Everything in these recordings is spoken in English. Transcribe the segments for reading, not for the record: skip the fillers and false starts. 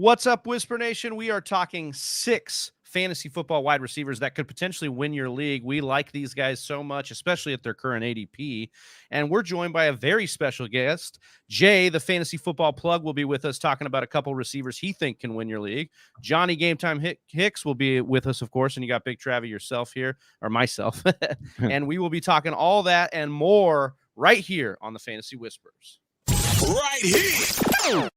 What's up, Whisper Nation? We are talking 6 fantasy football wide receivers that could potentially win your league. We like these guys so much, especially at their current ADP. And we're joined by a very special guest. Jay, the fantasy football plug, will be with us talking about a couple receivers he thinks can win your league. Johnny Game Time Hicks will be with us, of course. And you got Big Travy yourself here, or myself. And we will be talking all that and more right here on the Fantasy Whispers. Right here.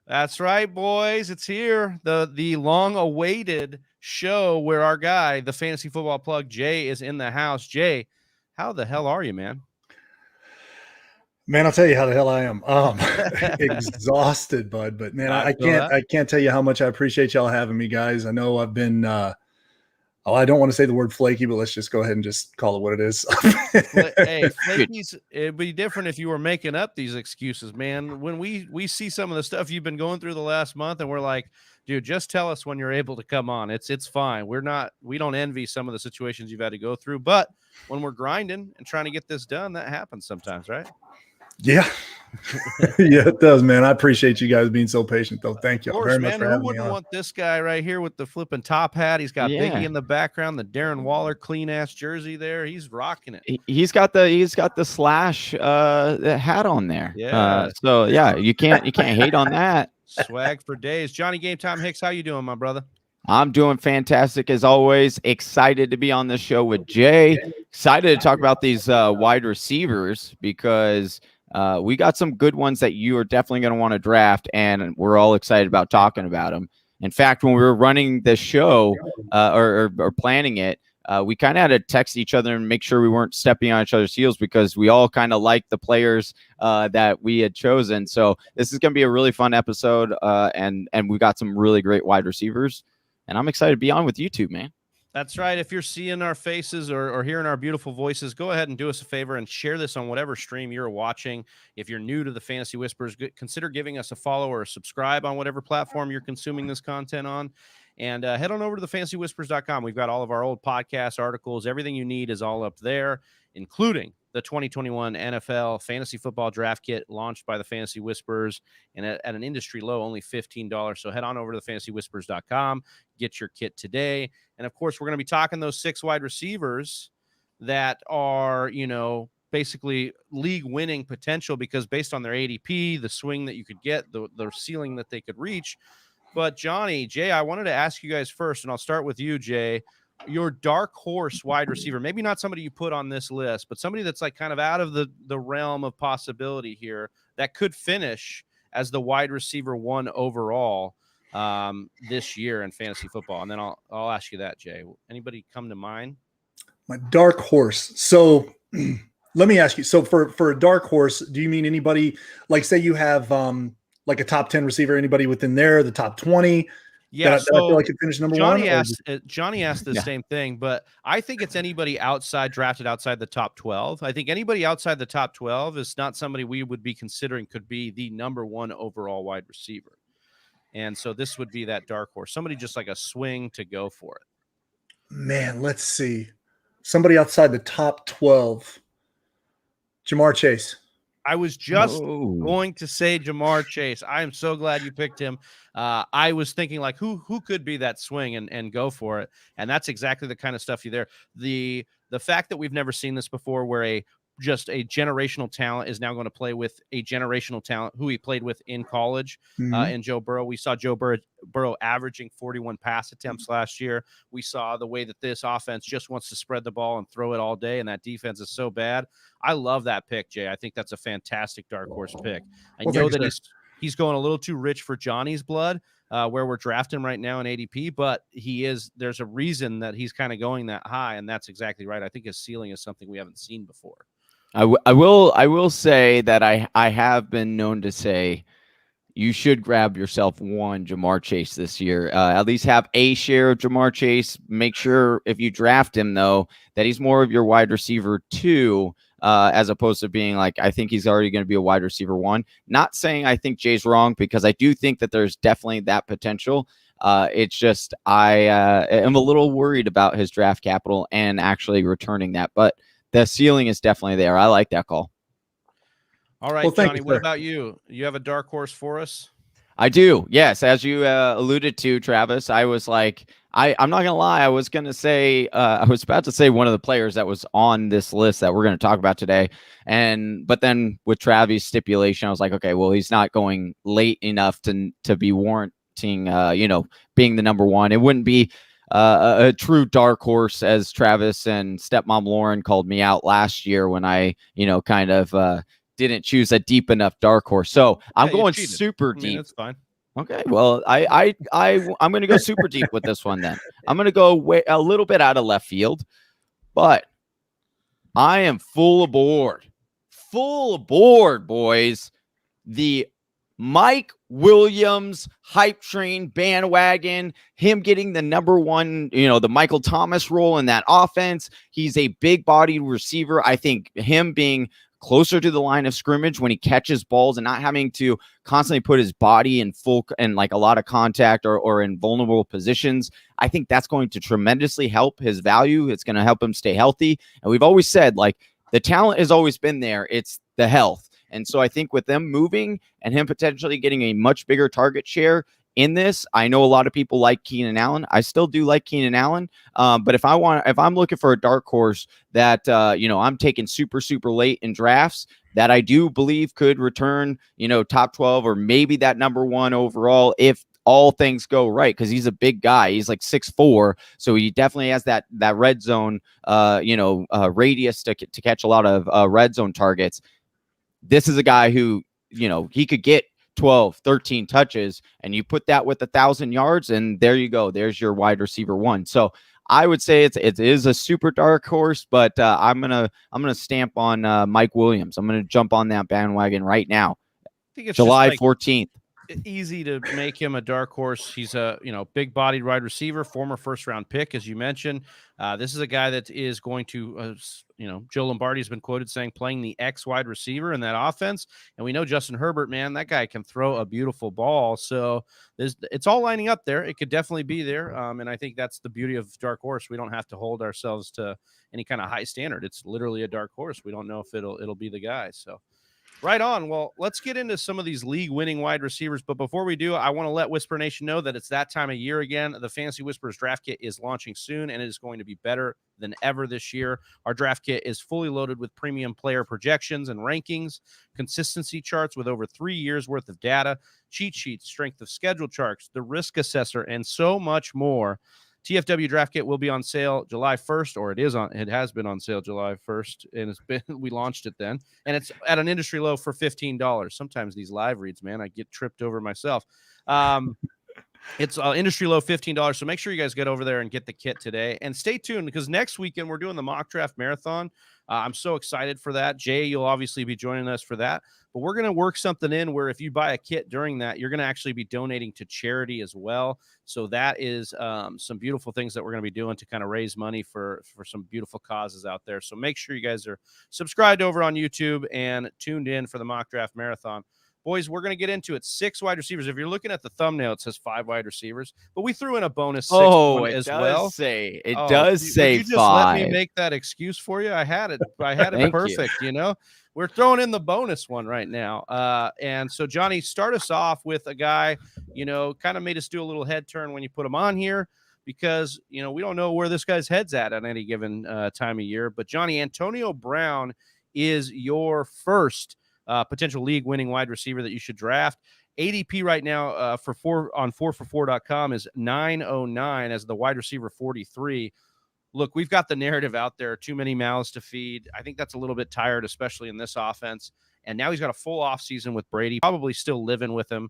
That's right, boys. It's here. The long-awaited show where our guy, the fantasy football plug, Jay, is in the house. Jay, how the hell are you, man? Man, I'll tell you how the hell I am. Exhausted, bud. But man, I can't tell you how much I appreciate y'all having me, guys. I know I've been I don't want to say the word flaky, but let's just go ahead and just call it what it is. Hey, flaky's, it'd be different if you were making up these excuses, man. When we see some of the stuff you've been going through the last month, and we're like, dude, just tell us when you're able to come on. It's fine. We don't envy some of the situations you've had to go through, but when we're grinding and trying to get this done, that happens sometimes, right? Yeah. Yeah, it does, man. I appreciate you guys being so patient, though. Thank you very much for having me on. Who wouldn't want this guy right here with the flipping top hat? He's got Biggie in the background, the Darren Waller clean ass jersey there. He's rocking it. He's got the slash hat on there. Yeah. So yeah, you can't hate on that. Swag for days. Johnny Game Time Hicks, how you doing, my brother? I'm doing fantastic as always. Excited to be on this show with Jay. Excited to talk about these wide receivers because we got some good ones that you are definitely going to want to draft, and we're all excited about talking about them. In fact, when we were running this show or planning it, we kind of had to text each other and make sure we weren't stepping on each other's heels because we all kind of liked the players that we had chosen. So this is going to be a really fun episode, and we got some really great wide receivers, and I'm excited to be on with you two, man. That's right. If you're seeing our faces or hearing our beautiful voices, go ahead and do us a favor and share this on whatever stream you're watching. If you're new to the Fantasy Whispers, consider giving us a follow or a subscribe on whatever platform you're consuming this content on. And head on over to thefantasywhispers.com. We've got all of our old podcasts, articles, everything you need is all up there, including the 2021 NFL Fantasy Football Draft Kit launched by the Fantasy Whispers and at an industry low, only $15. So head on over to thefantasywhispers.com, get your kit today. And of course, we're going to be talking those 6 wide receivers that are, basically league winning potential because based on their ADP, the swing that you could get, the ceiling that they could reach. But Johnny, Jay, I wanted to ask you guys first, and I'll start with you, Jay. Your dark horse wide receiver, maybe not somebody you put on this list, but somebody that's like kind of out of the realm of possibility here that could finish as the wide receiver 1 overall this year in fantasy football. And then I'll ask you that, Jay. Anybody come to mind? My dark horse. So let me ask you. So for a dark horse, do you mean anybody like say you have like a top 10 receiver, anybody within there, the top 20? Yeah, so I feel like it finished number Johnny one. Johnny asked the same thing, but I think it's anybody drafted outside the top 12. I think anybody outside the top 12 is not somebody we would be considering could be the number 1 overall wide receiver. And so this would be that dark horse, somebody just like a swing to go for it. Man, let's see. Somebody outside the top 12. Jamar Chase. I was just going to say Jamar Chase. I am so glad you picked him. I was thinking like who could be that swing and go for it. And that's exactly the kind of stuff you there. The fact that we've never seen this before where just a generational talent is now going to play with a generational talent who he played with in college in Joe Burrow. We saw Joe Burrow averaging 41 pass attempts last year. We saw the way that this offense just wants to spread the ball and throw it all day, and that defense is so bad. I love that pick, Jay. I think that's a fantastic dark horse pick. I know that he's going a little too rich for Johnny's blood, where we're drafting right now in ADP, but there's a reason that he's kind of going that high, and that's exactly right. I think his ceiling is something we haven't seen before. I will say that I have been known to say you should grab yourself one Jamar Chase this year. At least have a share of Jamar Chase. Make sure if you draft him, though, that he's more of your wide receiver 2, as opposed to being like, I think he's already going to be a wide receiver 1. Not saying I think Jay's wrong, because I do think that there's definitely that potential. It's just I am a little worried about his draft capital and actually returning that. But the ceiling is definitely there. I like that call. All right, well, Johnny, what about you? You have a dark horse for us? I do. Yes. As you alluded to, Travis, I was like, I'm not going to lie. I was going to say, I was about to say one of the players that was on this list that we're going to talk about today. But then with Travy's stipulation, I was like, okay, well, he's not going late enough to be warranting, being the number one. It wouldn't be a true dark horse, as Travis and stepmom Lauren called me out last year when I, kind of, didn't choose a deep enough dark horse. So I'm going super deep. That's fine. Okay. Well, I'm going to go super deep with this one then. I'm going to go a little bit out of left field, but I am full aboard, boys. The Mike Williams hype train bandwagon, him getting the number one, the Michael Thomas role in that offense. He's a big bodied receiver. I think him being closer to the line of scrimmage when he catches balls and not having to constantly put his body in full and like a lot of contact or in vulnerable positions, I think that's going to tremendously help his value. It's going to help him stay healthy. And we've always said, like, the talent has always been there. It's the health. And so I think with them moving and him potentially getting a much bigger target share in this, I know a lot of people like Keenan Allen. I still do like Keenan Allen. But if I'm looking for a dark horse that, I'm taking super, super late in drafts that I do believe could return, top 12 or maybe that number one overall if all things go right, because he's a big guy. He's like 6'4", so he definitely has that red zone, radius to catch a lot of red zone targets. This is a guy who, he could get 12, 13 touches, and you put that with 1,000 yards, and there you go. There's your wide receiver one. So I would say it is a super dark horse, but I'm gonna stamp on Mike Williams. I'm gonna jump on that bandwagon right now. I think it's July 14th. Easy to make him a dark horse. He's a big bodied wide receiver, former first round pick, as you mentioned. This is a guy that is going to Joe Lombardi has been quoted saying playing the X wide receiver in that offense, and we know Justin Herbert, man, that guy can throw a beautiful ball. So it's all lining up there. It could definitely be there, and I think that's the beauty of dark horse. We don't have to hold ourselves to any kind of high standard. It's literally a dark horse. We don't know if it'll be the guy. So. Right on. Well, let's get into some of these league-winning wide receivers. But before we do, I want to let Whisper Nation know that it's that time of year again. The Fantasy Whispers draft kit is launching soon, and it is going to be better than ever this year. Our draft kit is fully loaded with premium player projections and rankings, consistency charts with over 3 years worth of data, cheat sheets, strength of schedule charts, the risk assessor, and so much more. TFW draft kit will be on sale July 1st, or it has been on sale July 1st, and we launched it then, and it's at an industry low for $15. Sometimes these live reads, man, I get tripped over myself. It's industry low $15. So make sure you guys get over there and get the kit today, and stay tuned because next weekend we're doing the mock draft marathon. I'm so excited for that. Jay, you'll obviously be joining us for that, but we're going to work something in where if you buy a kit during that, you're going to actually be donating to charity as well. So that is some beautiful things that we're going to be doing to kind of raise money for some beautiful causes out there. So make sure you guys are subscribed over on YouTube and tuned in for the mock draft marathon. Boys, we're going to get into it. 6 wide receivers. If you're looking at the thumbnail, it says 5 wide receivers, but we threw in a bonus 6 one as well. It does say you just 5. Let me make that excuse for you. I had it perfect. We're throwing in the bonus one right now. And so Johnny, start us off with a guy, kind of made us do a little head turn when you put him on here because, we don't know where this guy's head's at on any given time of year. But Johnny, Antonio Brown is your first potential league winning wide receiver that you should draft. ADP right now on 4for4.com is 909 as the wide receiver 43. Look, we've got the narrative out there, too many mouths to feed. I think that's a little bit tired, especially in this offense. And now he's got a full offseason with Brady, probably still living with him.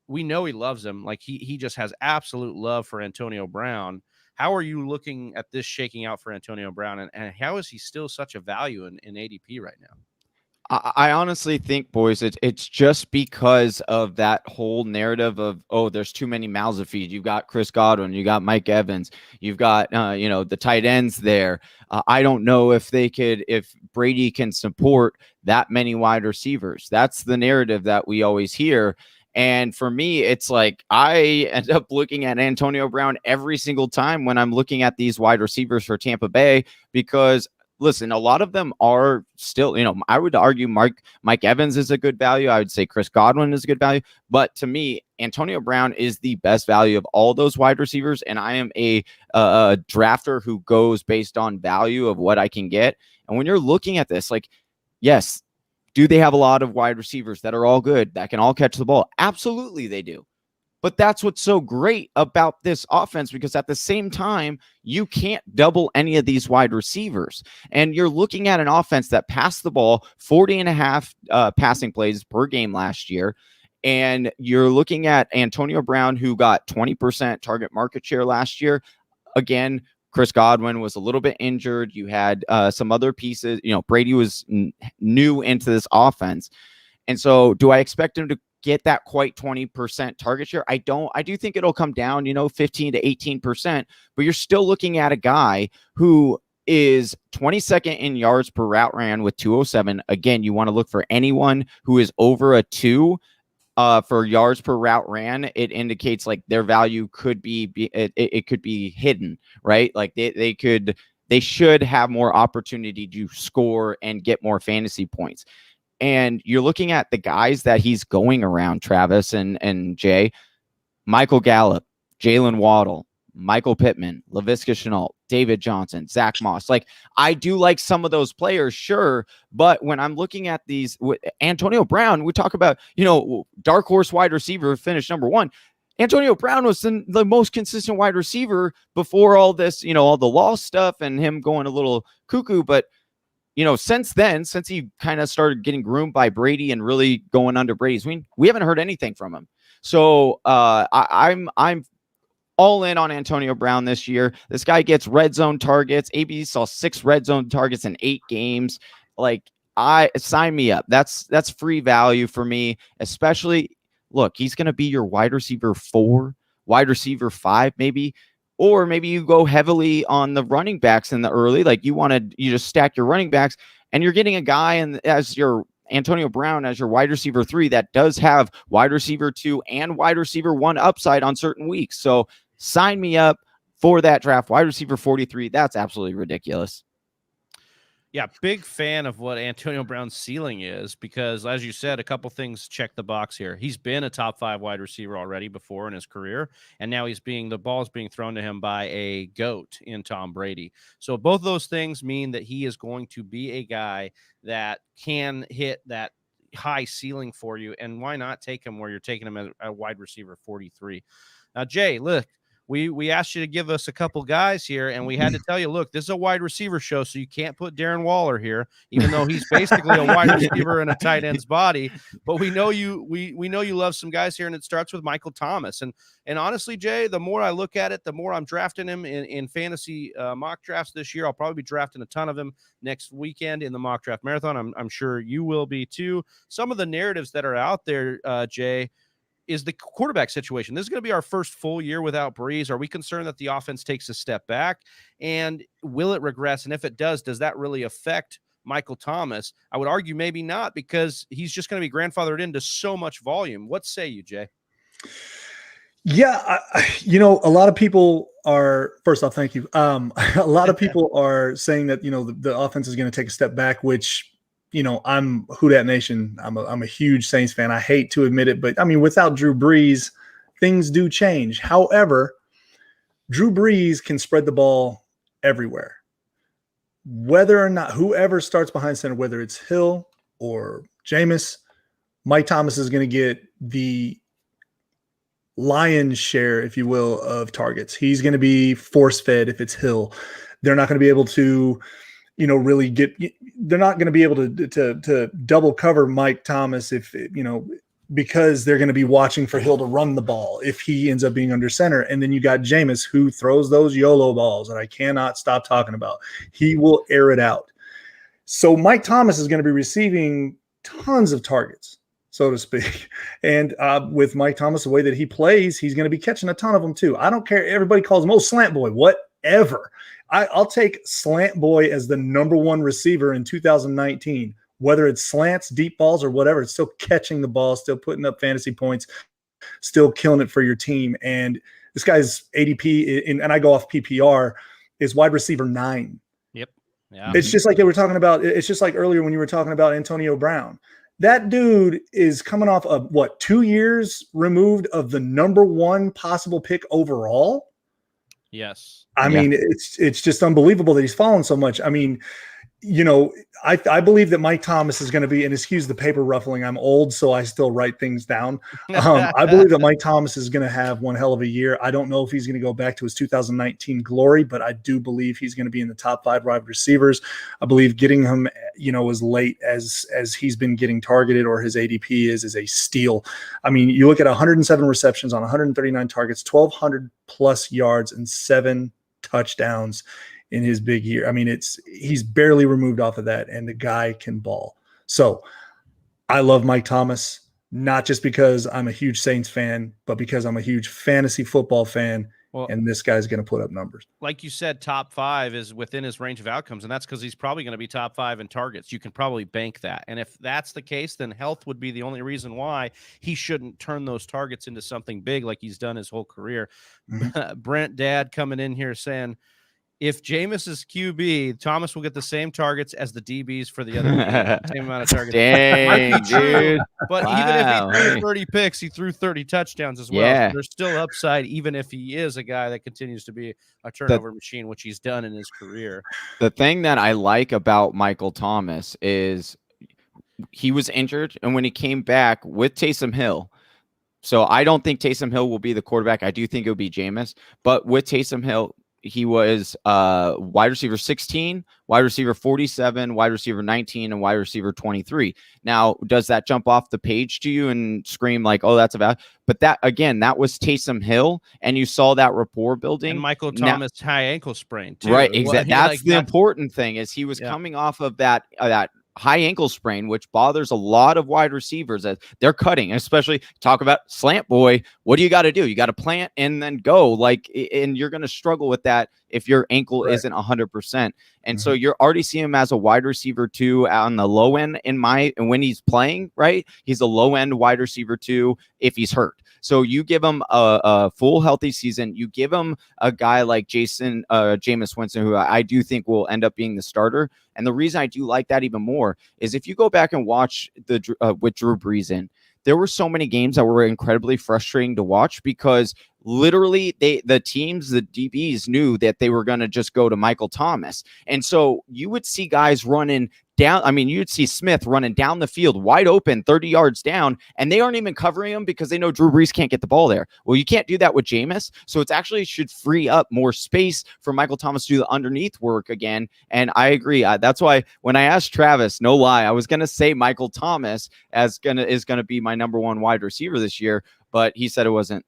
We know he loves him. Like he just has absolute love for Antonio Brown. How are you looking at this shaking out for Antonio Brown? And how is he still such a value in ADP right now? I honestly think, boys, it's just because of that whole narrative of, there's too many mouths to feed. You've got Chris Godwin, you got Mike Evans, you've got, the tight ends there. I don't know if Brady can support that many wide receivers. That's the narrative that we always hear. And for me, it's like I end up looking at Antonio Brown every single time when I'm looking at these wide receivers for Tampa Bay because listen, a lot of them are still, I would argue Mike Evans is a good value. I would say Chris Godwin is a good value. But to me, Antonio Brown is the best value of all those wide receivers. And I am a drafter who goes based on value of what I can get. And when you're looking at this, like, yes, do they have a lot of wide receivers that are all good, that can all catch the ball? Absolutely, they do. But that's what's so great about this offense, because at the same time, you can't double any of these wide receivers. And you're looking at an offense that passed the ball 40.5 passing plays per game last year. And you're looking at Antonio Brown, who got 20% target market share last year. Again, Chris Godwin was a little bit injured. You had some other pieces. Brady was new into this offense. And so do I expect him to get that quite 20% target share? I don't. I do think it'll come down, 15 to 18%, but you're still looking at a guy who is 22nd in yards per route ran with 207. Again, you want to look for anyone who is over a 2 for yards per route ran. It indicates like their value could be it could be hidden, right? Like they should have more opportunity to score and get more fantasy points. And you're looking at the guys that he's going around, Travis and Jay: Michael Gallup, Jalen Waddle, Michael Pittman, Laviska Shenault, David Johnson, Zach Moss. Like, I do like some of those players, sure. But when I'm looking at these, Antonio Brown, we talk about, dark horse wide receiver finished number 1. Antonio Brown was the most consistent wide receiver before all this, all the law stuff and him going a little cuckoo. But since then, since he kind of started getting groomed by Brady and really going under Brady's wing, we haven't heard anything from him. So I'm all in on Antonio Brown this year. This guy gets red zone targets. AB saw 6 red zone targets in 8 games. Like, sign me up. That's free value for me. Especially, look, he's going to be your wide receiver 4, wide receiver 5, maybe. Or maybe you go heavily on the running backs in the early, like you just stack your running backs, and you're getting a guy as your Antonio Brown as your wide receiver 3 that does have wide receiver 2 and wide receiver 1 upside on certain weeks. So sign me up for that draft. Wide receiver 43. That's absolutely ridiculous. Yeah, big fan of what Antonio Brown's ceiling is, because, as you said, a couple things check the box here. He's been a top 5 wide receiver already before in his career, and now the ball is being thrown to him by a GOAT in Tom Brady. So both those things mean that he is going to be a guy that can hit that high ceiling for you, and why not take him where you're taking him as a wide receiver 43? Now, Jay, look, we asked you to give us a couple guys here, and we had to tell you, look, this is a wide receiver show, so you can't put Darren Waller here, even though he's basically a wide receiver in a tight end's body. But we know we know you love some guys here, and it starts with Michael Thomas. And honestly, Jay, the more I look at it, the more I'm drafting him in fantasy mock drafts this year. I'll probably be drafting a ton of him next weekend in the mock draft marathon. I'm sure you will be too. Some of the narratives that are out there, Jay, is the quarterback situation. This is going to be our first full year without Breeze. Are we concerned that the offense takes a step back, and will it regress? And if it does that really affect Michael Thomas? I would argue maybe not, because he's just going to be grandfathered into so much volume. What say you, Jay? Yeah. A lot of people are, first off, thank you. A lot of people are saying that, the offense is going to take a step back, which, I'm Houdat Nation. I'm a huge Saints fan. I hate to admit it, but I mean, without Drew Brees, things do change. However, Drew Brees can spread the ball everywhere. Whether or not whoever starts behind center, whether it's Hill or Jameis, Mike Thomas is going to get the lion's share, if you will, of targets. He's going to be force fed if it's Hill. They're not going to be able to, really they're not going to be able to double cover Mike Thomas because they're going to be watching for Hill to run the ball if he ends up being under center. And then you got Jameis, who throws those YOLO balls that I cannot stop talking about. He will air it out. So Mike Thomas is going to be receiving tons of targets, so to speak. And with Mike Thomas, the way that he plays, he's going to be catching a ton of them too. I don't care. Everybody calls him, slant boy, whatever. I'll take Slant Boy as the number 1 receiver in 2019, whether it's slants, deep balls, or whatever. It's still catching the ball, still putting up fantasy points, still killing it for your team. And this guy's ADP, and I go off PPR, is wide receiver 9. Yep. Yeah. It's just like they were talking about. It's just like earlier when you were talking about Antonio Brown. That dude is coming off of 2 years removed of the #1 possible pick overall. Yes. I mean, it's just unbelievable that he's fallen so much. I mean, I believe that Mike Thomas is going to be, and excuse the paper ruffling, I'm old, so I still write things down. I believe that Mike Thomas is going to have one hell of a year. I don't know if he's going to go back to his 2019 glory, but I do believe he's going to be in the top 5 wide receivers. I believe getting him, as late as he's been getting targeted or his ADP is a steal. I mean, you look at 107 receptions on 139 targets, 1,200 plus yards, and 7 touchdowns in his big year. I mean, he's barely removed off of that, and the guy can ball. So I love Mike Thomas, not just because I'm a huge Saints fan, but because I'm a huge fantasy football fan, and this guy's going to put up numbers. Like you said, top 5 is within his range of outcomes, and that's because he's probably going to be top 5 in targets. You can probably bank that. And if that's the case, then health would be the only reason why he shouldn't turn those targets into something big like he's done his whole career. Mm-hmm. Brent Dad coming in here saying, if Jameis is QB, Thomas will get the same targets as the DBs for the other same amount of targets. Dang, dude. But even if he threw 30 picks, he threw 30 touchdowns as well. Yeah. So there's still upside, even if he is a guy that continues to be a turnover machine, which he's done in his career. The thing that I like about Michael Thomas is he was injured, and when he came back with Taysom Hill, so I don't think Taysom Hill will be the quarterback. I do think it'll be Jameis, but with Taysom Hill, he was wide receiver 16, wide receiver 47, wide receiver 19, and wide receiver 23. Now, does that jump off the page to you and scream like, oh, that's about? But that, again, that was Taysom Hill, and you saw that rapport building. And Michael Thomas high ankle sprain, too. Right, exactly. That's the important thing is he was coming off of that high ankle sprain, which bothers a lot of wide receivers as they're cutting, especially talk about slant boy. What do you got to do? You got to plant and then go, and you're going to struggle with that if your ankle isn't 100%. And so you're already seeing him as a wide receiver 2 on the low end and when he's playing, right? He's a low end wide receiver 2 if he's hurt. So you give him a full healthy season. You give him a guy like Jameis Winston, who I do think will end up being the starter. And the reason I do like that even more is if you go back and watch with Drew Brees in, there were so many games that were incredibly frustrating to watch because literally the DBs knew that they were going to just go to Michael Thomas. And so you would see guys running down. I mean, you'd see Smith running down the field wide open, 30 yards down, and they aren't even covering him because they know Drew Brees can't get the ball there. Well, you can't do that with Jameis. So it's actually should free up more space for Michael Thomas to do the underneath work again. And I agree. That's why when I asked Travis, no lie, I was going to say Michael Thomas is going to be my #1 wide receiver this year, but he said it wasn't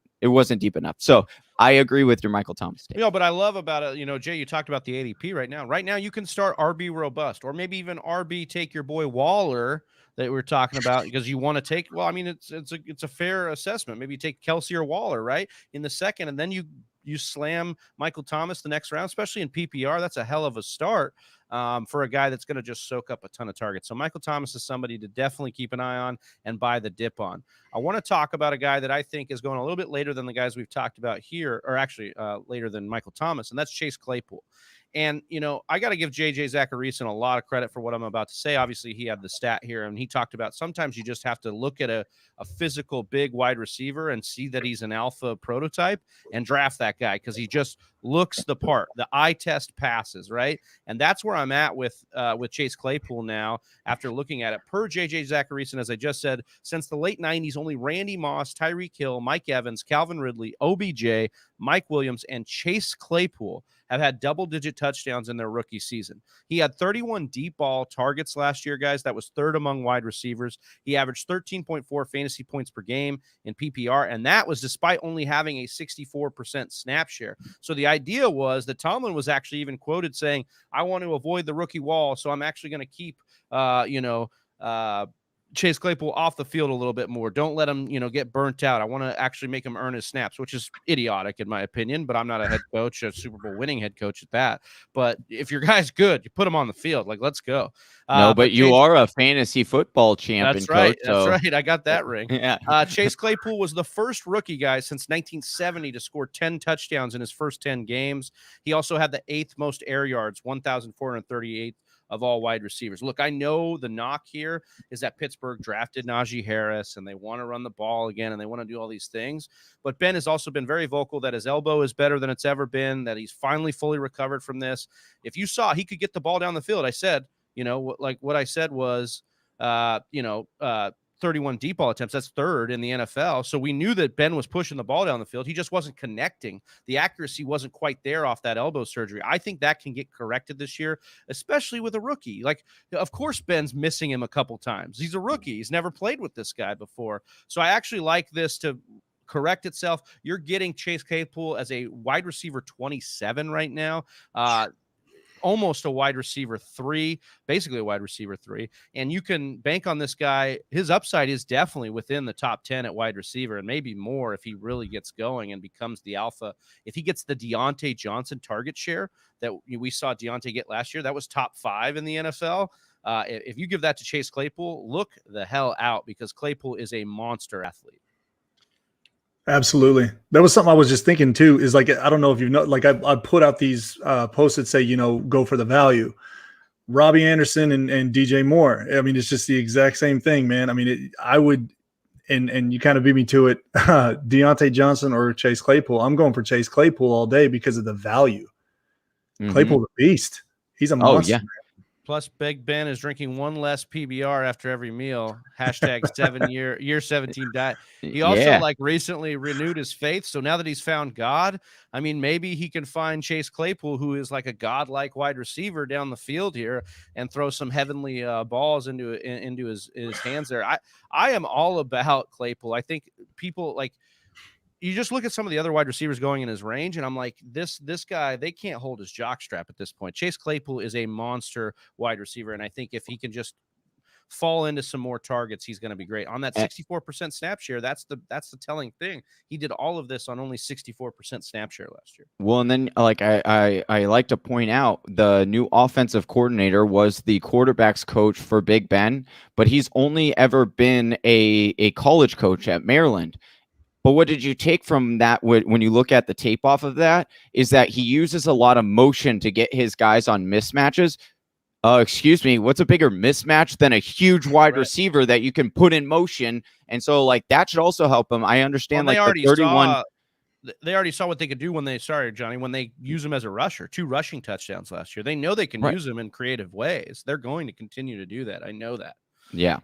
deep enough. So I agree with your Michael Thomas take. But I love about it, Jay, you talked about the ADP right now. Right now, you can start RB robust or maybe even RB take your boy Waller that we're talking about because you want to take. Well, I mean, it's a fair assessment. Maybe you take Kelsey or Waller right in the second, and then you slam Michael Thomas the next round, especially in PPR. That's a hell of a start for a guy that's going to just soak up a ton of targets. So Michael Thomas is somebody to definitely keep an eye on and buy the dip on. I want to talk about a guy that I think is going a little bit later than the guys we've talked about here, or actually later than Michael Thomas, and that's Chase Claypool. And, I got to give JJ Zacharyson a lot of credit for what I'm about to say. Obviously, he had the stat here, and he talked about sometimes you just have to look at a physical big wide receiver and see that he's an alpha prototype and draft that guy because he just looks the part. The eye test passes, right? And that's where I'm at with Chase Claypool now after looking at it. Per JJ Zacharyson, as I just said, since the late 90s, only Randy Moss, Tyreek Hill, Mike Evans, Calvin Ridley, OBJ, Mike Williams, and Chase Claypool have had double-digit touchdowns in their rookie season. He had 31 deep ball targets last year, guys. That was third among wide receivers. He averaged 13.4 fantasy points per game in PPR, and that was despite only having a 64% snap share. So the idea was that Tomlin was actually even quoted saying, I want to avoid the rookie wall, so I'm actually going to keep, Chase Claypool off the field a little bit more. Don't let him, get burnt out. I want to actually make him earn his snaps, which is idiotic in my opinion, but I'm not a head coach, a Super Bowl winning head coach at that. But if your guy's good, you put him on the field. Like, let's go. No, but you are a fantasy football champion, that's right. coach. So. That's right. I got that ring. Yeah. Chase Claypool was the first rookie guy since 1970 to score 10 touchdowns in his first 10 games. He also had the 8th most air yards, 1,438 of all wide receivers. Look, I know the knock here is that Pittsburgh drafted Najee Harris and they want to run the ball again and they want to do all these things. But Ben has also been very vocal that his elbow is better than it's ever been, that he's finally fully recovered from this. If you saw he could get the ball down the field, I said, what I said was, 31 deep ball attempts. That's third in the NFL. So we knew that Ben was pushing the ball down the field. He just wasn't connecting. The accuracy wasn't quite there off that elbow surgery. I think that can get corrected this year, especially with a rookie. Like, of course, Ben's missing him a couple times. He's a rookie. He's never played with this guy before. So I actually like this to correct itself. You're getting Chase Claypool as a wide receiver 27 right now. Almost a wide receiver 3, basically a wide receiver 3. And you can bank on this guy. His upside is definitely within the top 10 at wide receiver and maybe more if he really gets going and becomes the alpha. If he gets the Deontay Johnson target share that we saw Deontay get last year, that was top 5 in the NFL. If you give that to Chase Claypool, look the hell out because Claypool is a monster athlete. Absolutely. That was something I was just thinking too, is like, I don't know if you know, like I put out these posts that say, go for the value. Robbie Anderson and DJ Moore. I mean, it's just the exact same thing, man. I mean, I would, and you kind of beat me to it. Deontay Johnson or Chase Claypool. I'm going for Chase Claypool all day because of the value. Mm-hmm. Claypool's a beast. He's a monster. Yeah. Plus, Big Ben is drinking one less PBR after every meal. Hashtag year 17 diet. He also recently renewed his faith. So now that he's found God, I mean, maybe he can find Chase Claypool, who is like a godlike wide receiver down the field here, and throw some heavenly balls into his hands there. I am all about Claypool. I think people you just look at some of the other wide receivers going in his range, and I'm like, this guy, they can't hold his jockstrap at this point. Chase Claypool is a monster wide receiver, and I think if he can just fall into some more targets, he's going to be great. On that 64% snap share, that's the telling thing. He did all of this on only 64% snap share last year. Well, and then I like to point out the new offensive coordinator was the quarterback's coach for Big Ben, but he's only ever been a college coach at Maryland. But what did you take from that when you look at the tape off of that is that he uses a lot of motion to get his guys on mismatches. Excuse me, what's a bigger mismatch than a huge wide receiver that you can put in motion? And so that should also help him. I understand they already saw what they could do when they started, Johnny, when they use him as a rusher, 2 rushing touchdowns last year. They know they can use him in creative ways. They're going to continue to do that. I know that. Yeah.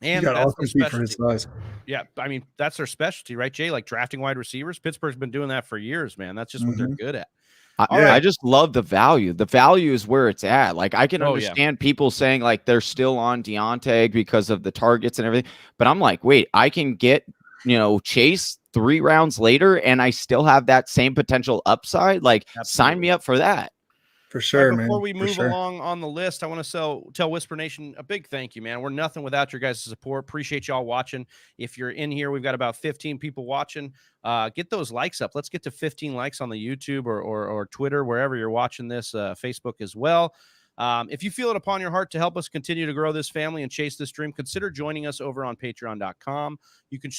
And that's their specialty. Yeah, I mean, that's their specialty, right, Jay? Like drafting wide receivers. Pittsburgh's been doing that for years, man. That's just what they're good at. I just love the value. The value is where it's at. Like, I can understand people saying they're still on Deontay because of the targets and everything. But I'm like, wait, I can get, Chase 3 rounds later and I still have that same potential upside. Sign me up for that. For sure, man. Before we move along on the list, I want to tell Whisper Nation a big thank you, man. We're nothing without your guys' support. Appreciate y'all watching. If you're in here, we've got about 15 people watching. Get those likes up. Let's get to 15 likes on the YouTube or Twitter, wherever you're watching this, Facebook as well. If you feel it upon your heart to help us continue to grow this family and chase this dream, consider joining us over on patreon.com. You can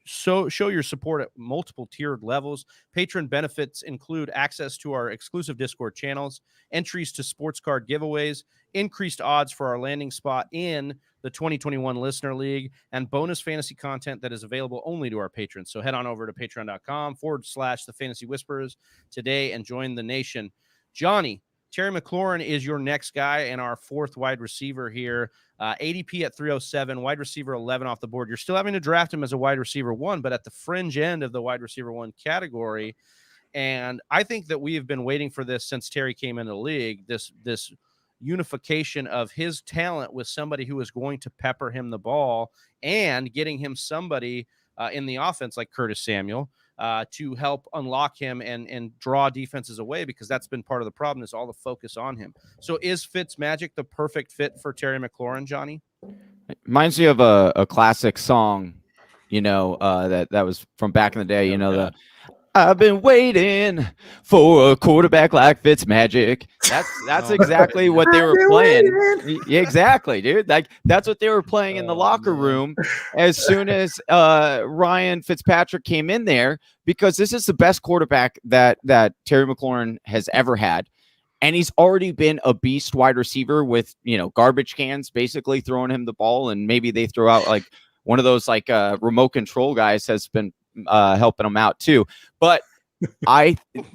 show your support at multiple tiered levels. Patron benefits include access to our exclusive Discord channels, entries to sports card giveaways, increased odds for our landing spot in the 2021 Listener League, and bonus fantasy content that is available only to our patrons. So head on over to patreon.com/the Fantasy Whisperers today and join the nation. Johnny, Terry McLaurin is your next guy and our 4th wide receiver here. ADP at 307, wide receiver 11 off the board. You're still having to draft him as a wide receiver 1, but at the fringe end of the wide receiver 1 category. And I think that we have been waiting for this since Terry came into the league, this unification of his talent with somebody who is going to pepper him the ball and getting him somebody in the offense like Curtis Samuel to help unlock him and draw defenses away, because that's been part of the problem, is all the focus on him. So is Fitzmagic the perfect fit for Terry McLaurin, Johnny? Reminds me of a classic song, that was from back in the day. God. I've been waiting for a quarterback like Fitzmagic. That's Oh, exactly my what they were I've been playing. waiting. Yeah, exactly, dude. Like that's what they were playing in the Oh, locker man. room as soon as Ryan Fitzpatrick came in there, because this is the best quarterback that Terry McLaurin has ever had. And he's already been a beast wide receiver with, garbage cans basically throwing him the ball. And maybe they throw out like one of those like remote control guys has been helping him out too. But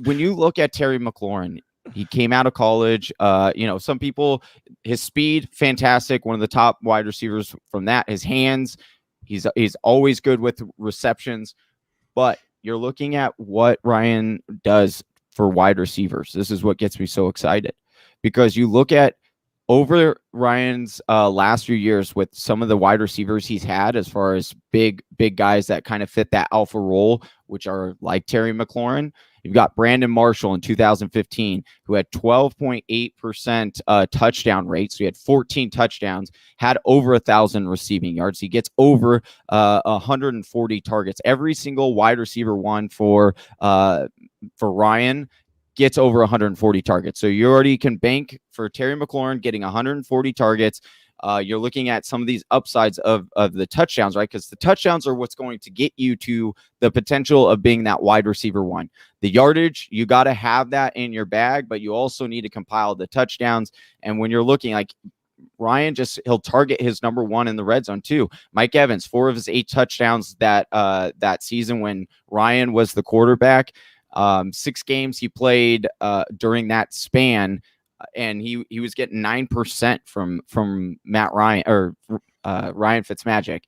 when you look at Terry McLaurin, he came out of college. Some people, his speed, fantastic. One of the top wide receivers from that. His hands, he's always good with receptions. But you're looking at what Ryan does for wide receivers. This is what gets me so excited, because you look at over Ryan's last few years with some of the wide receivers he's had, as far as big guys that kind of fit that alpha role, which are like Terry McLaurin. You've got Brandon Marshall in 2015, who had 12.8% touchdown rate. So he had 14 touchdowns, had over 1,000 receiving yards. He gets over 140 targets. Every single wide receiver one for Ryan gets over 140 targets. So you already can bank for Terry McLaurin getting 140 targets. You're looking at some of these upsides of the touchdowns, right? Because the touchdowns are what's going to get you to the potential of being that wide receiver one. The yardage, you got to have that in your bag, but you also need to compile the touchdowns. And when you're looking like Ryan, he'll target his number one in the red zone too. Mike Evans, 4 of his 8 touchdowns that season when Ryan was the quarterback. 6 games he played during that span, and he was getting 9% from Matt Ryan or Ryan Fitzmagic.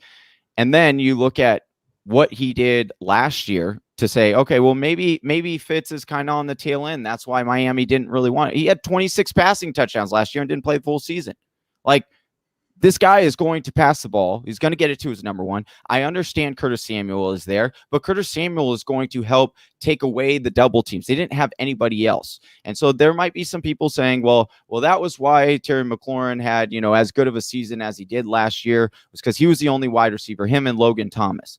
And then you look at what he did last year to say, okay, well, maybe Fitz is kind of on the tail end. That's why Miami didn't really want it. He had 26 passing touchdowns last year and didn't play the full season. Like, this guy is going to pass the ball. He's going to get it to his number one. I understand Curtis Samuel is there, but Curtis Samuel is going to help take away the double teams. They didn't have anybody else. And so there might be some people saying, well, that was why Terry McLaurin had, as good of a season as he did last year, was because he was the only wide receiver, him and Logan Thomas.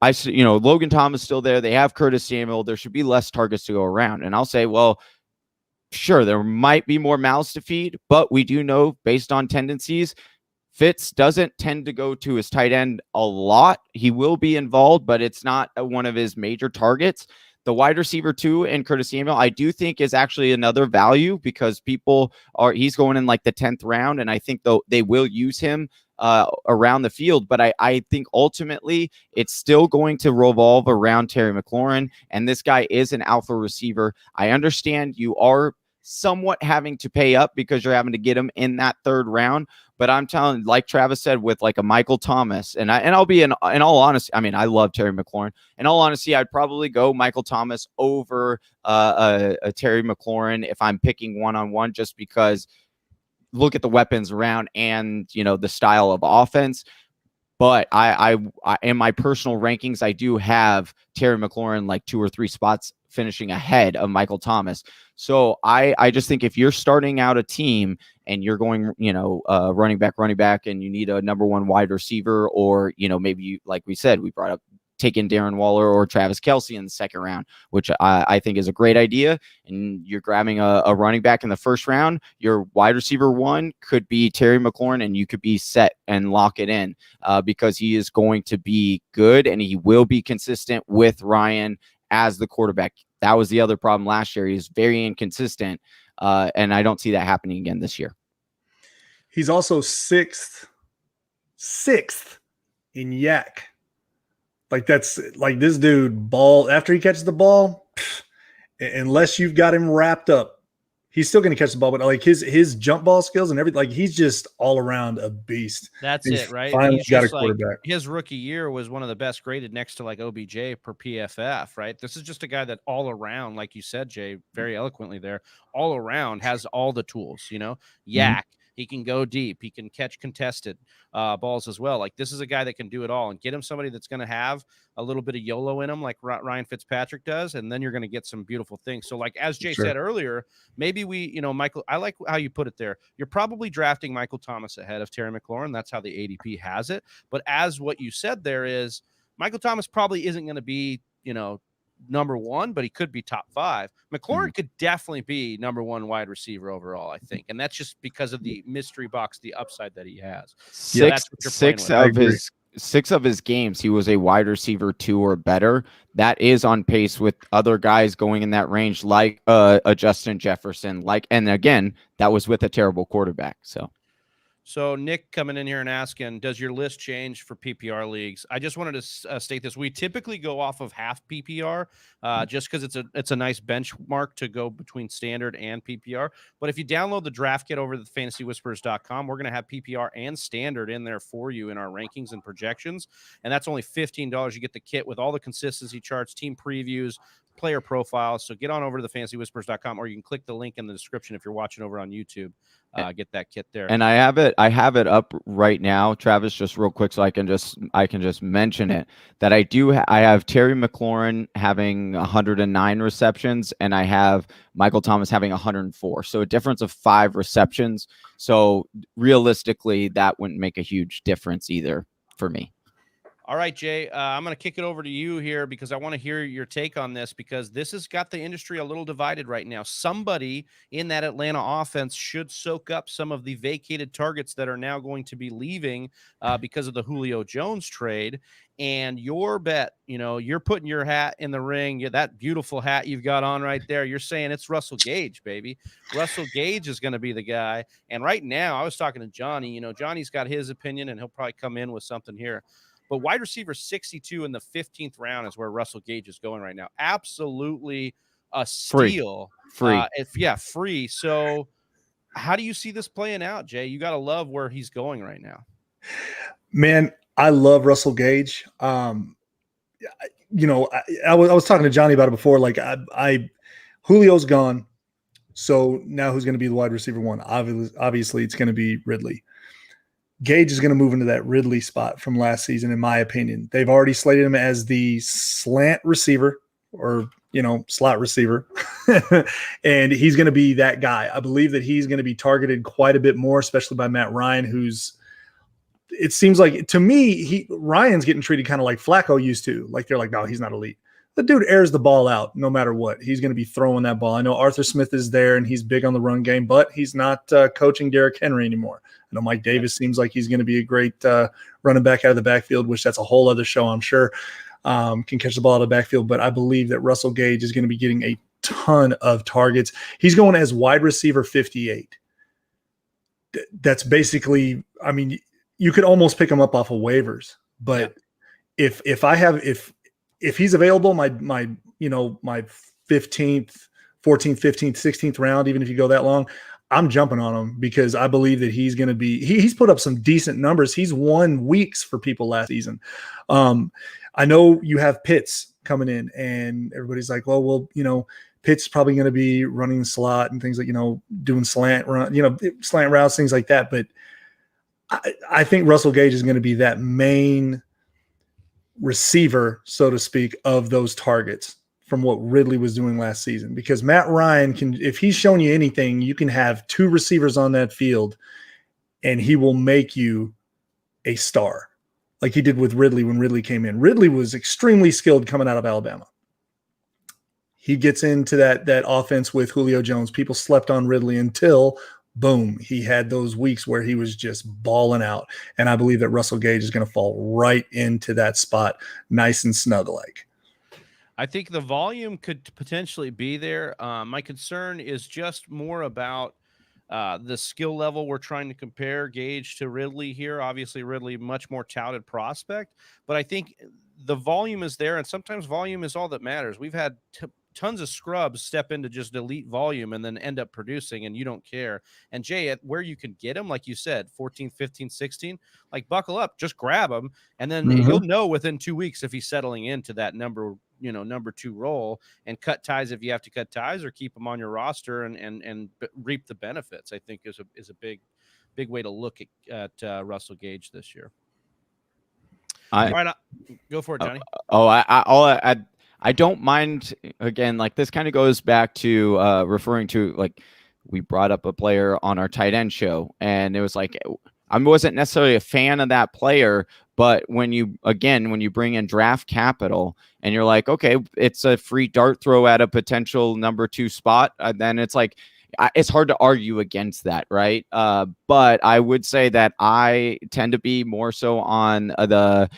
Logan Thomas still there. They have Curtis Samuel. There should be less targets to go around. And I'll say, well, sure, there might be more mouths to feed, but we do know, based on tendencies, Fitz doesn't tend to go to his tight end a lot. He will be involved, but it's not one of his major targets. The wide receiver too, and Curtis Samuel, I do think is actually another value, because he's going in like the 10th round, and I think though they will use him around the field. But I think ultimately it's still going to revolve around Terry McLaurin, and this guy is an alpha receiver. I understand you are somewhat having to pay up because you're having to get him in that 3rd round. But I'm telling, like Travis said, with like a Michael Thomas, and I'll be in all honesty, I mean, I love Terry McLaurin. In all honesty, I'd probably go Michael Thomas over a Terry McLaurin if I'm picking one-on-one, just because look at the weapons around and, the style of offense. But I in my personal rankings, I do have Terry McLaurin like 2 or 3 spots finishing ahead of Michael Thomas. So I just think if you're starting out a team and you're going, running back, and you need a number one wide receiver, or, maybe you, like we said, we brought up taking Darren Waller or Travis Kelce in the 2nd round, which I think is a great idea. And you're grabbing a running back in the 1st round, your wide receiver one could be Terry McLaurin, and you could be set and lock it in because he is going to be good and he will be consistent with Ryan as the quarterback. That was the other problem last year. He was very inconsistent, and I don't see that happening again this year. He's also sixth in yak. Like, that's like, this dude ball after he catches the ball, unless you've got him wrapped up, he's still going to catch the ball. But like his jump ball skills and everything, like, he's just all around a beast. That's He's it, right? Finally He's got a just like, quarterback. his rookie year was one of the best graded, next to like OBJ per PFF, right? This is just a guy that all around, like you said, Jay, very eloquently there, all around has all the tools, yak, He can go deep. He can catch contested balls as well. Like, this is a guy that can do it all, and get him somebody that's going to have a little bit of YOLO in him like Ryan Fitzpatrick does, and then you're going to get some beautiful things. So like, as Jay said earlier, maybe Michael, I like how you put it there. You're probably drafting Michael Thomas ahead of Terry McLaurin. That's how the ADP has it. But as what you said there is, Michael Thomas probably isn't going to be, number one, but he could be top 5. McLaurin could definitely be number 1 wide receiver overall, I think. And that's just because of the mystery box, the upside that he has. Six of his games, he was a wide receiver 2 or better. That is on pace with other guys going in that range, like a Justin Jefferson, and again, that was with a terrible quarterback. So Nick coming in here and asking, does your list change for PPR leagues? I just wanted to state this. We typically go off of half PPR just because it's a nice benchmark to go between standard and PPR. But if you download the draft kit over at fantasywhispers.com, we're going to have PPR and standard in there for you in our rankings and projections. And that's only $15. You get the kit with all the consistency charts, team previews, player profiles. So get on over to fantasywhispers.com, or you can click the link in the description if you're watching over on YouTube. Get that kit there. And I have it up right now, Travis, just real quick, so I can just mention it, that I have Terry McLaurin having 109 receptions, and I have Michael Thomas having 104. So a difference of 5 receptions. So realistically, that wouldn't make a huge difference either for me. All right, Jay, I'm going to kick it over to you here because I want to hear your take on this, because this has got the industry a little divided right now. Somebody in that Atlanta offense should soak up some of the vacated targets that are now going to be leaving because of the Julio Jones trade. And your bet, you're putting your hat in the ring. That beautiful hat you've got on right there. You're saying it's Russell Gage, baby. Russell Gage is going to be the guy. And right now, I was talking to Johnny. Johnny's got his opinion, and he'll probably come in with something here. But wide receiver 62 in the 15th round is where Russell Gage is going right now. Absolutely a steal. Free. Free. So how do you see this playing out, Jay? You got to love where he's going right now. Man, I love Russell Gage. I was talking to Johnny about it before. Like, Julio's gone. So now who's going to be the wide receiver 1? Obviously, it's going to be Ridley. Gage is going to move into that Ridley spot from last season, in my opinion. They've already slated him as the slant receiver, or, slot receiver. And he's going to be that guy. I believe that he's going to be targeted quite a bit more, especially by Matt Ryan, it seems like, to me, Ryan's getting treated kind of like Flacco used to. Like, they're like, no, he's not elite. The dude airs the ball out no matter what. He's going to be throwing that ball. I know Arthur Smith is there, and he's big on the run game, but he's not coaching Derrick Henry anymore. I know Mike Davis seems like he's going to be a great running back out of the backfield, which that's a whole other show, I'm sure. Can catch the ball out of the backfield, but I believe that Russell Gage is going to be getting a ton of targets. He's going as wide receiver 58. That's basically, I mean, you could almost pick him up off of waivers, but if he's available, my 15th, 14th, 15th, 16th round, even if you go that long, I'm jumping on him, because I believe that he's going to be, he's put up some decent numbers. He's won weeks for people last season. I know you have Pitts coming in, and everybody's like, well, Pitts probably going to be running the slot and things like, doing slant routes, things like that. But I think Russell Gage is going to be that main receiver, so to speak, of those targets from what Ridley was doing last season. Because Matt Ryan can, if he's showing you anything, you can have 2 receivers on that field and he will make you a star, like he did with Ridley when Ridley came in. Ridley was extremely skilled coming out of Alabama. He gets into that offense with Julio Jones. People slept on Ridley until boom, he had those weeks where he was just balling out. And I believe that Russell Gage is going to fall right into that spot, nice and snug-like. I think the volume could potentially be there. My concern is just more about the skill level. We're trying to compare Gage to Ridley here. Obviously, Ridley, much more touted prospect, but I think the volume is there, and sometimes volume is all that matters. We've had tons of scrubs step into just elite volume and then end up producing, and you don't care. And Jay, at where you can get him, like you said, 14, 15, 16, like buckle up, just grab him. And then you'll know within 2 weeks if he's settling into that number 2 role, and cut ties if you have to cut ties, or keep him on your roster and reap the benefits, I think is a big big way to look at Russell Gage this year. All right, go for it, Johnny. I don't mind. Again, like this kind of goes back to referring to, like, we brought up a player on our tight end show, and it was like I wasn't necessarily a fan of that player, but when you bring in draft capital and you're like, okay, it's a free dart throw at a potential number 2 spot, then it's like it's hard to argue against that, right? But I would say that I tend to be more so on the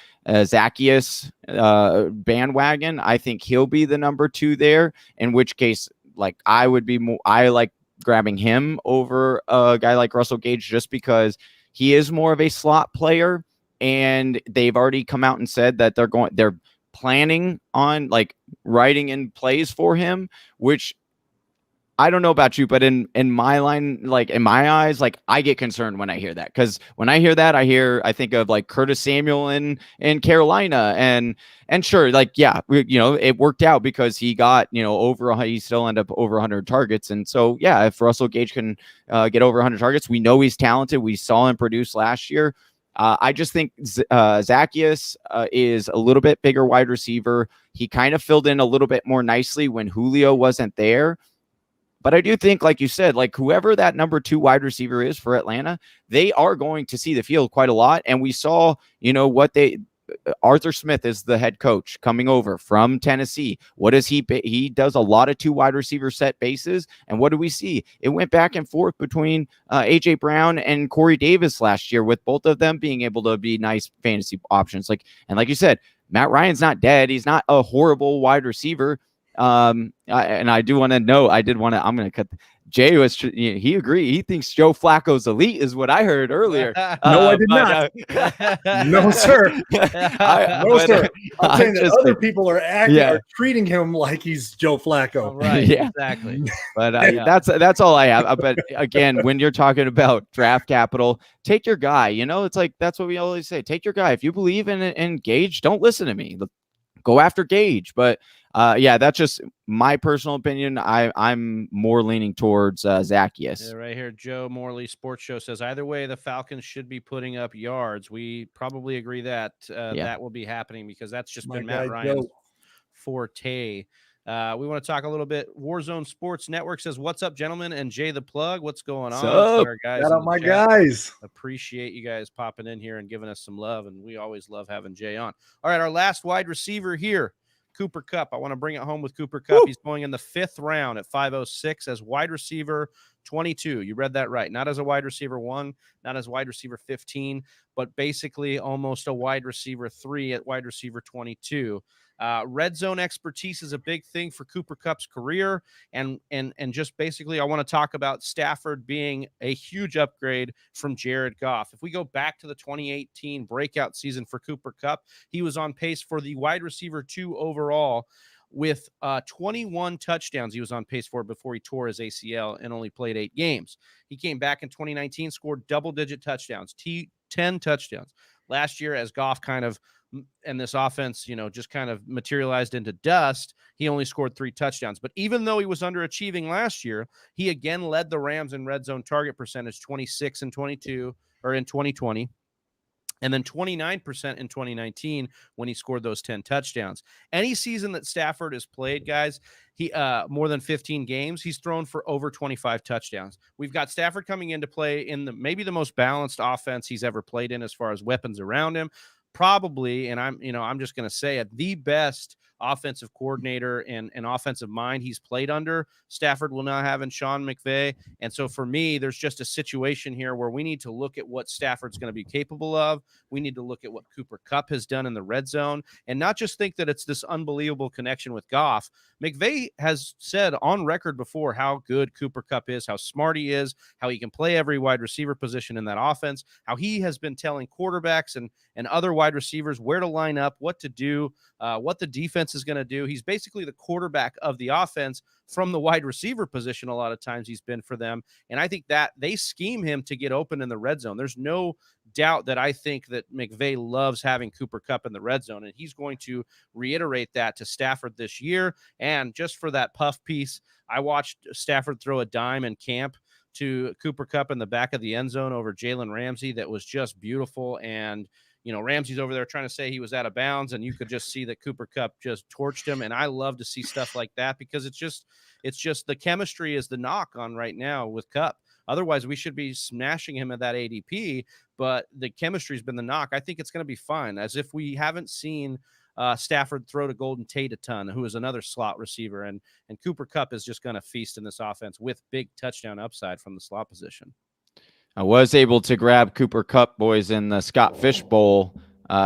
Zacchaeus bandwagon. I think he'll be the number 2 there, in which case, like, I would be more, I like grabbing him over a guy like Russell Gage, just because he is more of a slot player, and they've already come out and said that they're planning on like writing in plays for him, which I don't know about you, but in my line, like in my eyes, like I get concerned when I hear that, because when I hear that, I think of like Curtis Samuel in Carolina, and sure, like, yeah, it worked out because he got, he still ended up over 100 targets, and so yeah, if Russell Gage can get over 100 targets, we know he's talented. We saw him produce last year. I just think Zacchaeus is a little bit bigger wide receiver. He kind of filled in a little bit more nicely when Julio wasn't there. But I do think, like you said, like whoever that number 2 wide receiver is for Atlanta, they are going to see the field quite a lot. And we saw, Arthur Smith is the head coach coming over from Tennessee. What does he does a lot of 2 wide receiver set bases. And what do we see? It went back and forth between AJ Brown and Corey Davis last year, with both of them being able to be nice fantasy options. Like you said, Matt Ryan's not dead. He's not a horrible wide receiver. And I do want to know, I'm going to cut. Jay he agreed. He thinks Joe Flacco's elite, is what I heard earlier. No, I did not. No, sir. No, sir. I'm saying that other people are treating him like he's Joe Flacco. Right. Yeah, exactly. But that's all I have. But again, when you're talking about draft capital, take your guy. It's like, that's what we always say. Take your guy. If you believe in Gage, don't listen to me. Go after Gage. But that's just my personal opinion. I'm more leaning towards Zacchaeus. Yeah, right here, Joe Morley Sports Show says, either way, the Falcons should be putting up yards. We probably agree that that will be happening, because that's just been Matt Ryan's forte. We want to talk a little bit. Warzone Sports Network says, what's up, gentlemen? And Jay the Plug, what's going on? Our guys, shout out my guys. Appreciate you guys popping in here and giving us some love, and we always love having Jay on. All right, our last wide receiver here, Cooper Kupp. I want to bring it home with Cooper Kupp. He's going in the 5th round at 506 as wide receiver 22. You read that right. Not as a wide receiver 1, not as wide receiver 15, but basically almost a wide receiver 3 at wide receiver 22. Red zone expertise is a big thing for Cooper Kupp's career. And just basically, I want to talk about Stafford being a huge upgrade from Jared Goff. If we go back to the 2018 breakout season for Cooper Kupp, he was on pace for the wide receiver 2 overall with 21 touchdowns. He was on pace for it before he tore his ACL and only played 8 games. He came back in 2019, scored double-digit touchdowns, 10 touchdowns. Last year, as Goff and this offense, just kind of materialized into dust, he only scored 3 touchdowns. But even though he was underachieving last year, he again led the Rams in red zone target percentage, 26 and 22, or in 2020. And then 29% in 2019 when he scored those 10 touchdowns. Any season that Stafford has played, guys, he more than 15 games, he's thrown for over 25 touchdowns. We've got Stafford coming into play in maybe the most balanced offense he's ever played in as far as weapons around him. Probably, and I'm just going to say it, the best offensive coordinator and offensive mind he's played under, Stafford will now have in Sean McVay. And so for me, there's just a situation here where we need to look at what Stafford's going to be capable of. We need to look at what Cooper Kupp has done in the red zone and not just think that it's this unbelievable connection with Goff. McVay has said on record before how good Cooper Kupp is, how smart he is, how he can play every wide receiver position in that offense, how he has been telling quarterbacks and other wide receivers where to line up, what to do, what the defense is going to do. He's basically the quarterback of the offense from the wide receiver position. A lot of times he's been for them. And I think that they scheme him to get open in the red zone. There's no doubt that I think that McVay loves having Cooper Kupp in the red zone, and he's going to reiterate that to Stafford this year. And just for that puff piece, I watched Stafford throw a dime in camp to Cooper Kupp in the back of the end zone over Jalen Ramsey that was just beautiful. And, Ramsey's over there trying to say he was out of bounds, and you could just see that Cooper Kupp just torched him. And I love to see stuff like that because it's just the chemistry is the knock on right now with Kupp. Otherwise, we should be smashing him at that ADP, but the chemistry's been the knock. I think it's going to be fine, as if we haven't seen Stafford throw to Golden Tate a ton, who is another slot receiver, and Cooper Kupp is just going to feast in this offense with big touchdown upside from the slot position. I was able to grab Cooper Kupp, boys, in the Scott Fish Bowl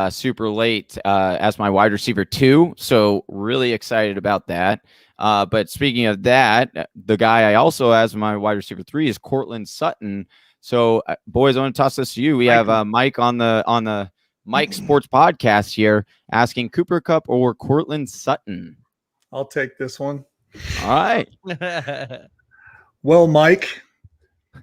super late as my wide receiver 2. So really excited about that. But speaking of that, the guy I also as my wide receiver 3 is Courtland Sutton. So boys, I want to toss this to you. We have Mike on the Mike Sports Podcast here asking Cooper Kupp or Courtland Sutton. I'll take this one. All right. Well, Mike,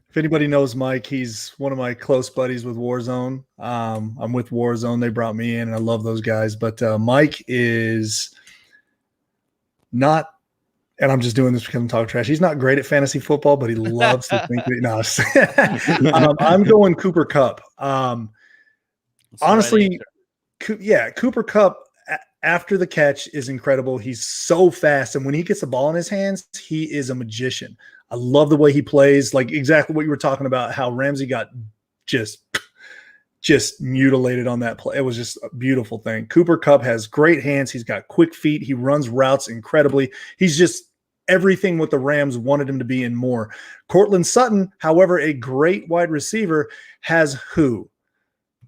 if anybody knows Mike, he's one of my close buddies with Warzone. I'm with Warzone. They brought me in, and I love those guys. But Mike is not, and I'm just doing this because I'm talking trash. He's not great at fantasy football, but he loves to think. No, I'm going Cooper Kupp. Honestly, Cooper Kupp after the catch is incredible. He's so fast, and when he gets the ball in his hands, he is a magician. I love the way he plays, like exactly what you were talking about, how Ramsey got just mutilated on that play. It was just a beautiful thing. Cooper Kupp has great hands. He's got quick feet. He runs routes incredibly. He's just everything what the Rams wanted him to be and more. Courtland Sutton, however, a great wide receiver, has who?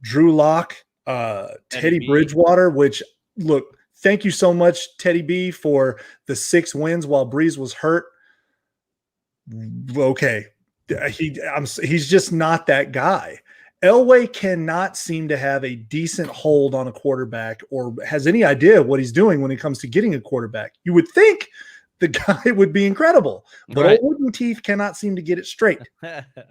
Drew Lock, Teddy Bridgewater, which, look, thank you so much, Teddy B, for the 6 wins while Breeze was hurt. Okay. He's just not that guy. Elway cannot seem to have a decent hold on a quarterback or has any idea what he's doing when it comes to getting a quarterback. You would think the guy would be incredible, but old Wooden Teeth cannot seem to get it straight.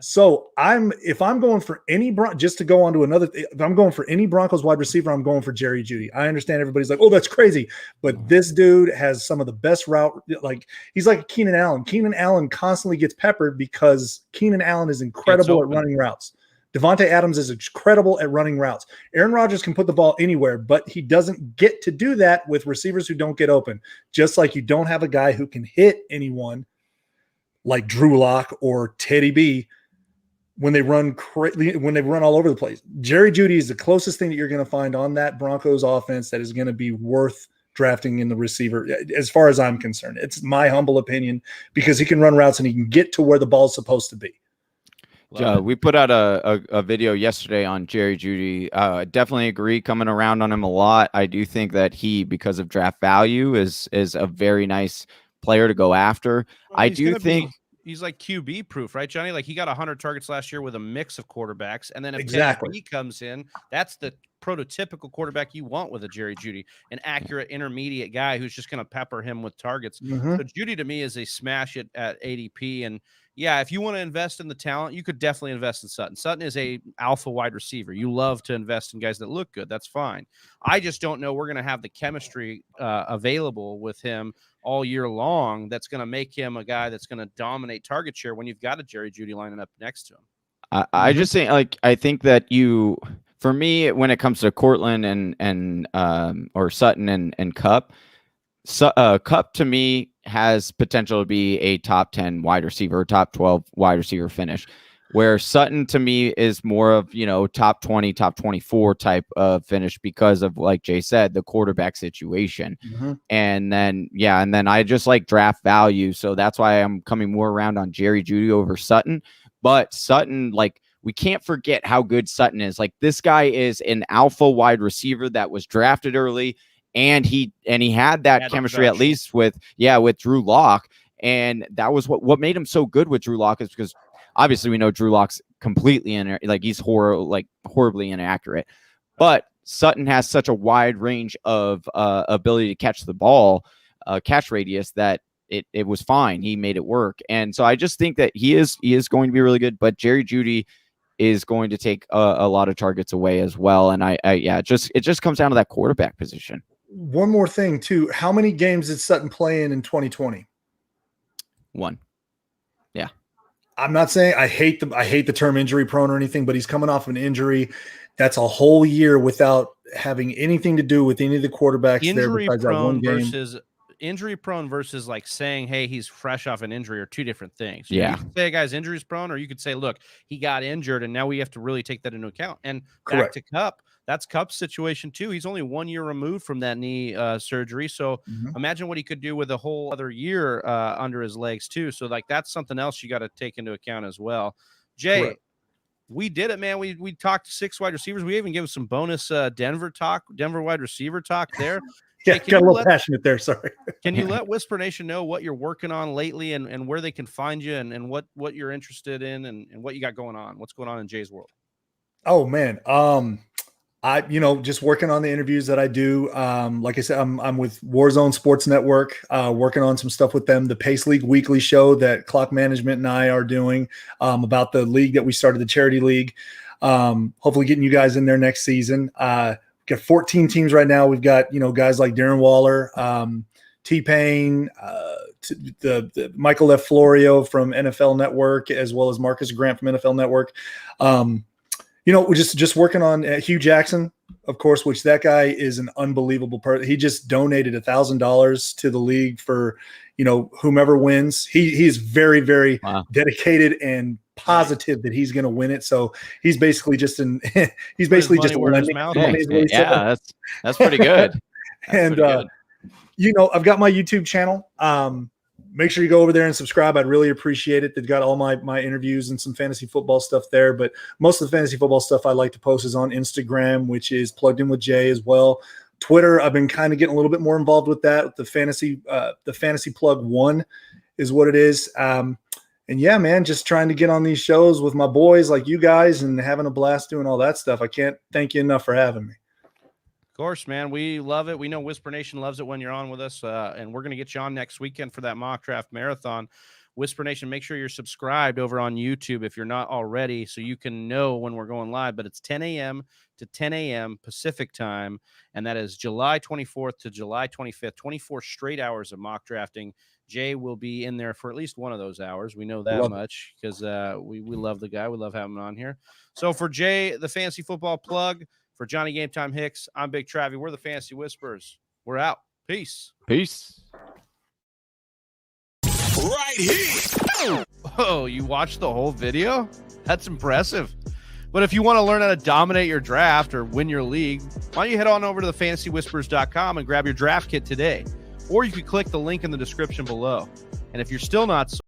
So if I'm going for any just to go on to another, if I'm going for any Broncos wide receiver, I'm going for Jerry Jeudy. I understand everybody's like, oh, that's crazy, but this dude has some of the best route. Like he's like Keenan Allen. Keenan Allen constantly gets peppered because Keenan Allen is incredible at running routes. Devontae Adams is incredible at running routes. Aaron Rodgers can put the ball anywhere, but he doesn't get to do that with receivers who don't get open. Just like you don't have a guy who can hit anyone like Drew Lock or Teddy B when they run all over the place. Jerry Jeudy is the closest thing that you're going to find on that Broncos offense that is going to be worth drafting in the receiver, as far as I'm concerned. It's my humble opinion because he can run routes and he can get to where the ball's supposed to be. We put out a video yesterday on Jerry Jeudy. Definitely agree, coming around on him a lot. I do think that he, because of draft value, is a very nice player to go after. Well, I do think he's like QB proof, right, Johnny? Like he got 100 targets last year with a mix of quarterbacks, and then if he comes in, that's the prototypical quarterback you want with a Jerry Jeudy, an accurate intermediate guy who's just going to pepper him with targets. Mm-hmm. So Jeudy to me is a smash at ADP, and yeah, if you want to invest in the talent, you could definitely invest in Sutton. Sutton is a alpha wide receiver. You love to invest in guys that look good. That's fine. I just don't know we're going to have the chemistry available with him all year long that's going to make him a guy that's going to dominate target share when you've got a Jerry Jeudy lining up next to him. I just think, I think that for me, when it comes to Courtland and or Sutton and Kupp, Kupp to me has potential to be a top 10 wide receiver, top 12 wide receiver finish, where Sutton to me is more of, top 20, top 24 type of finish because of, like Jay said, the quarterback situation. Mm-hmm. And then I just like draft value. So that's why I'm coming more around on Jerry Jeudy over Sutton. But Sutton, we can't forget how good Sutton is. Like, this guy is an alpha wide receiver that was drafted early. And he had that chemistry at least with Drew Lock. And that was what made him so good with Drew Lock, is because obviously we know Drew Lock's completely he's horribly inaccurate. But Sutton has such a wide range of ability to catch the ball, catch radius, that it was fine. He made it work. And so I just think that he is going to be really good, but Jerry Jeudy is going to take a lot of targets away as well. And it just comes down to that quarterback position. One more thing too. How many games did Sutton play in 2020? 1. Yeah. I'm not saying I hate the term injury prone or anything, but he's coming off an injury. That's a whole year without having anything to do with any of the quarterbacks there besides that one game. Injury prone versus like saying, hey, he's fresh off an injury are two different things. Yeah. You could say a guy's injuries prone, or you could say, look, he got injured and now we have to really take that into account. And back to Kupp, that's Kupp's situation too. He's only 1 year removed from that knee surgery. So imagine what he could do with a whole other year under his legs too. So like, that's something else you got to take into account as well. Jay, we did it, man. We talked 6 wide receivers. We even gave some bonus Denver wide receiver talk there. Yeah, got a little passionate there. Sorry. Can you let Whisper Nation know what you're working on lately and where they can find you and what you're interested in and what you got going on? What's going on in Jay's world? Oh man. I just working on the interviews that I do. Like I said, I'm with Warzone Sports Network, working on some stuff with them. The Pace League weekly show that Clock Management and I are doing about the league that we started, the charity league. Hopefully getting you guys in there next season. Got 14 teams right now. We've got, guys like Darren Waller, T-Pain, the Michael F. Florio from NFL Network, as well as Marcus Grant from NFL Network. We're just working on Hugh Jackson, of course, which that guy is an unbelievable person. He just donated $1,000 to the league for, whomever wins. He's very, very dedicated and positive that he's going to win it. So he's basically just that's pretty good. And I've got my YouTube channel. Make sure you go over there and subscribe. I'd really appreciate it. They've got all my interviews and some fantasy football stuff there, but most of the fantasy football stuff I like to post is on Instagram, which is Plugged In with Jay as well. Twitter, I've been kind of getting a little bit more involved with that. The fantasy plug 1 is what it is. And yeah, man, just trying to get on these shows with my boys like you guys and having a blast doing all that stuff. I can't thank you enough for having me. Of course, man. We love it. We know Whisper Nation loves it when you're on with us. And we're going to get you on next weekend for that mock draft marathon. Whisper Nation, make sure you're subscribed over on YouTube if you're not already, so you can know when we're going live. But it's 10 a.m. to 10 a.m. Pacific time, and that is July 24th to July 25th, 24 straight hours of mock drafting. Jay will be in there for at least one of those hours. We know that much because we love the guy. We love having him on here. So for Jay, the Fantasy Football Plug, for Johnny Game Time Hicks, I'm Big Travy. We're the Fantasy Whispers. We're out. Peace. Right here. Oh, you watched the whole video? That's impressive. But if you want to learn how to dominate your draft or win your league, why don't you head on over to thefantasywhispers.com and grab your draft kit today? Or you could click the link in the description below. And if you're still not